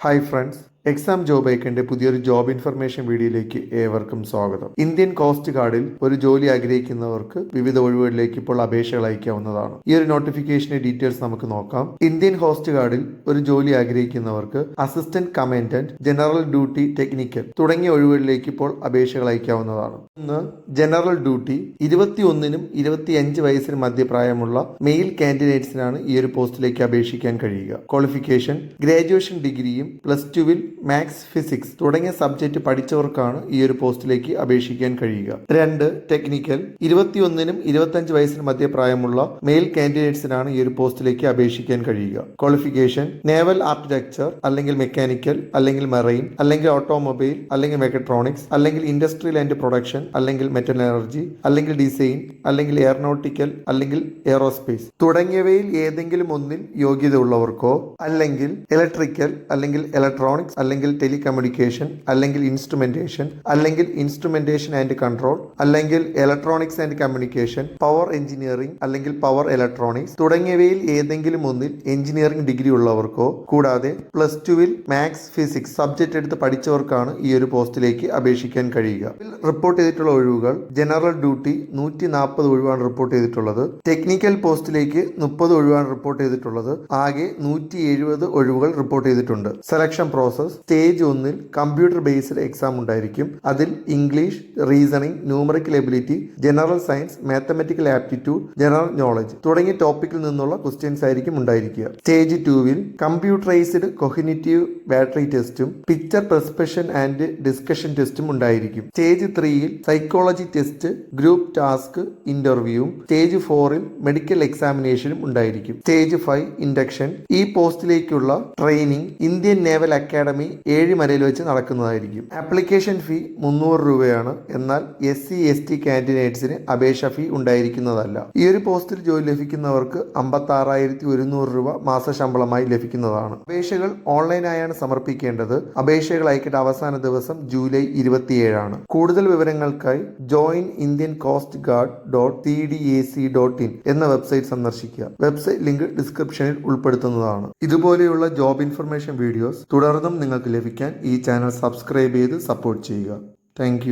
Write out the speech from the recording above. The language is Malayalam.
ഹായ് ഫ്രണ്ട്സ്, എക്സാം ജോബ് ഐക്കന്റെ പുതിയൊരു ജോബ് ഇൻഫർമേഷൻ വീഡിയോയിലേക്ക് ഏവർക്കും സ്വാഗതം. ഇന്ത്യൻ കോസ്റ്റ് ഗാർഡിൽ ഒരു ജോലി ആഗ്രഹിക്കുന്നവർക്ക് വിവിധ ഒഴിവുകളിലേക്ക് ഇപ്പോൾ അപേക്ഷകൾ അയക്കാവുന്നതാണ്. ഈ ഒരു നോട്ടിഫിക്കേഷന്റെ ഡീറ്റെയിൽസ് നമുക്ക് നോക്കാം. ഇന്ത്യൻ കോസ്റ്റ് ഗാർഡിൽ ഒരു ജോലി ആഗ്രഹിക്കുന്നവർക്ക് assistant commandant, general duty technical തുടങ്ങിയ ഒഴിവുകളിലേക്ക് ഇപ്പോൾ അപേക്ഷകൾ അയക്കാവുന്നതാണ്. ഇന്ന് ജനറൽ ഡ്യൂട്ടി 21നും 25 വയസ്സിന് മധ്യപ്രായമുള്ള മെയിൽ കാൻഡിഡേറ്റ്സിനാണ് ഈ ഒരു പോസ്റ്റിലേക്ക് അപേക്ഷിക്കാൻ കഴിയുക. ക്വാളിഫിക്കേഷൻ ഗ്രാജുവേഷൻ ഡിഗ്രിയും +2-വിൽ മാത്സ്, ഫിസിക്സ് തുടങ്ങിയ സബ്ജക്റ്റ് പഠിച്ചവർക്കാണ് ഈ ഒരു പോസ്റ്റിലേക്ക് അപേക്ഷിക്കാൻ കഴിയുക. 2 ടെക്നിക്കൽ 21നും 25 വയസ്സിന് മധ്യപ്രായമുള്ള മെയിൽ കാൻഡിഡേറ്റ്സിനാണ് ഈ ഒരു പോസ്റ്റിലേക്ക് അപേക്ഷിക്കാൻ കഴിയുക. ക്വാളിഫിക്കേഷൻ നേവൽ ആർക്കിടെക്ചർ അല്ലെങ്കിൽ മെക്കാനിക്കൽ അല്ലെങ്കിൽ മെറൈൻ അല്ലെങ്കിൽ ഓട്ടോമൊബൈൽ അല്ലെങ്കിൽ മെക്കട്രോണിക്സ് അല്ലെങ്കിൽ ഇൻഡസ്ട്രിയൽ ആൻഡ് പ്രൊഡക്ഷൻ അല്ലെങ്കിൽ മെറ്റലർജി അല്ലെങ്കിൽ ഡിസൈൻ അല്ലെങ്കിൽ എയറോനോട്ടിക്കൽ അല്ലെങ്കിൽ എയറോസ്പേസ് തുടങ്ങിയവയിൽ ഏതെങ്കിലും ഒന്നിൽ യോഗ്യത ഉള്ളവർക്കോ അല്ലെങ്കിൽ ഇലക്ട്രിക്കൽ അല്ലെങ്കിൽ ഇലക്ട്രോണിക്സ് അല്ലെങ്കിൽ ടെലികമ്മ്യൂണിക്കേഷൻ അല്ലെങ്കിൽ ഇൻസ്ട്രുമെന്റേഷൻ ആൻഡ് കൺട്രോൾ അല്ലെങ്കിൽ electronics and communication, power engineering അല്ലെങ്കിൽ പവർ ഇലക്ട്രോണിക്സ് തുടങ്ങിയവയിൽ ഏതെങ്കിലും ഒന്നിൽ എഞ്ചിനീയറിംഗ് ഡിഗ്രി ഉള്ളവർക്കോ കൂടാതെ +2-വിൽ മാത്സ്, ഫിസിക്സ് സബ്ജക്റ്റ് എടുത്ത് പഠിച്ചവർക്കാണ് ഈ ഒരു പോസ്റ്റിലേക്ക് അപേക്ഷിക്കാൻ കഴിയുക. റിപ്പോർട്ട് ചെയ്തിട്ടുള്ള ഒഴിവുകൾ ജനറൽ ഡ്യൂട്ടി 140 ഒഴിവാണ് റിപ്പോർട്ട് ചെയ്തിട്ടുള്ളത്. ടെക്നിക്കൽ പോസ്റ്റിലേക്ക് 30 ഒഴിവാണ് റിപ്പോർട്ട് ചെയ്തിട്ടുള്ളത്. ആകെ 170 ഒഴിവുകൾ റിപ്പോർട്ട് ചെയ്തിട്ടുണ്ട്. സെലക്ഷൻ പ്രോസസ് സ്റ്റേജ് 1-ൽ കമ്പ്യൂട്ടർ ബേസ്ഡ് എക്സാം ഉണ്ടായിരിക്കും. അതിൽ English, reasoning, numerical ability, general science, mathematical aptitude, general knowledge തുടങ്ങിയ ടോപ്പിക്കിൽ നിന്നുള്ള ക്വസ്റ്റ്യൻസ് ആയിരിക്കും ഉണ്ടായിരിക്കുക. സ്റ്റേജ് 2-വിൽ കമ്പ്യൂട്ടറൈസ്ഡ് കൊഗ്നിറ്റീവ് ബാറ്ററി ടെസ്റ്റും പിക്ചർ പെർസെപ്ഷൻ ആൻഡ് ഡിസ്കഷൻ ടെസ്റ്റും ഉണ്ടായിരിക്കും. സ്റ്റേജ് 3-ൽ സൈക്കോളജി ടെസ്റ്റ്, ഗ്രൂപ്പ് ടാസ്ക്, ഇന്റർവ്യൂവും സ്റ്റേജ് 4-ൽ മെഡിക്കൽ എക്സാമിനേഷനും ഉണ്ടായിരിക്കും. Stage 5 induction. ഈ പോസ്റ്റിലേക്കുള്ള ട്രെയിനിങ് ഇന്ത്യൻ നേവൽ അക്കാഡമി ഏഴിമലയിൽ വെച്ച് നടക്കുന്നതായിരിക്കും. ആപ്ലിക്കേഷൻ ഫീ 300 രൂപയാണ്. എന്നാൽ SC/ST കാൻഡിഡേറ്റ്സിന് അപേക്ഷ ഫീ ഉണ്ടായിരിക്കുന്നതല്ല. ഈ ഒരു പോസ്റ്റിൽ ജോലി ലഭിക്കുന്നവർക്ക് 56,100 രൂപ മാസശമ്പളമായി ലഭിക്കുന്നതാണ്. അപേക്ഷകൾ ഓൺലൈനായാണ് സമർപ്പിക്കേണ്ടത്. അപേക്ഷകൾ അയക്കേണ്ട അവസാന ദിവസം ജൂലൈ 27 കൂടുതൽ വിവരങ്ങൾക്കായി join indiancoastguard.cdac.in എന്ന വെബ്സൈറ്റ് സന്ദർശിക്കുക. വെബ്സൈറ്റ് ലിങ്ക് ഡിസ്ക്രിപ്ഷനിൽ ഉൾപ്പെടുത്തുന്നതാണ്. ഇതുപോലെയുള്ള ജോബ് ഇൻഫർമേഷൻ വീഡിയോസ് തുടർന്നും നിങ്ങൾക്ക് ലഭിക്കാൻ ഈ ചാനൽ സബ്സ്ക്രൈബ് ചെയ്ത് സപ്പോർട്ട് ചെയ്യുക. താങ്ക്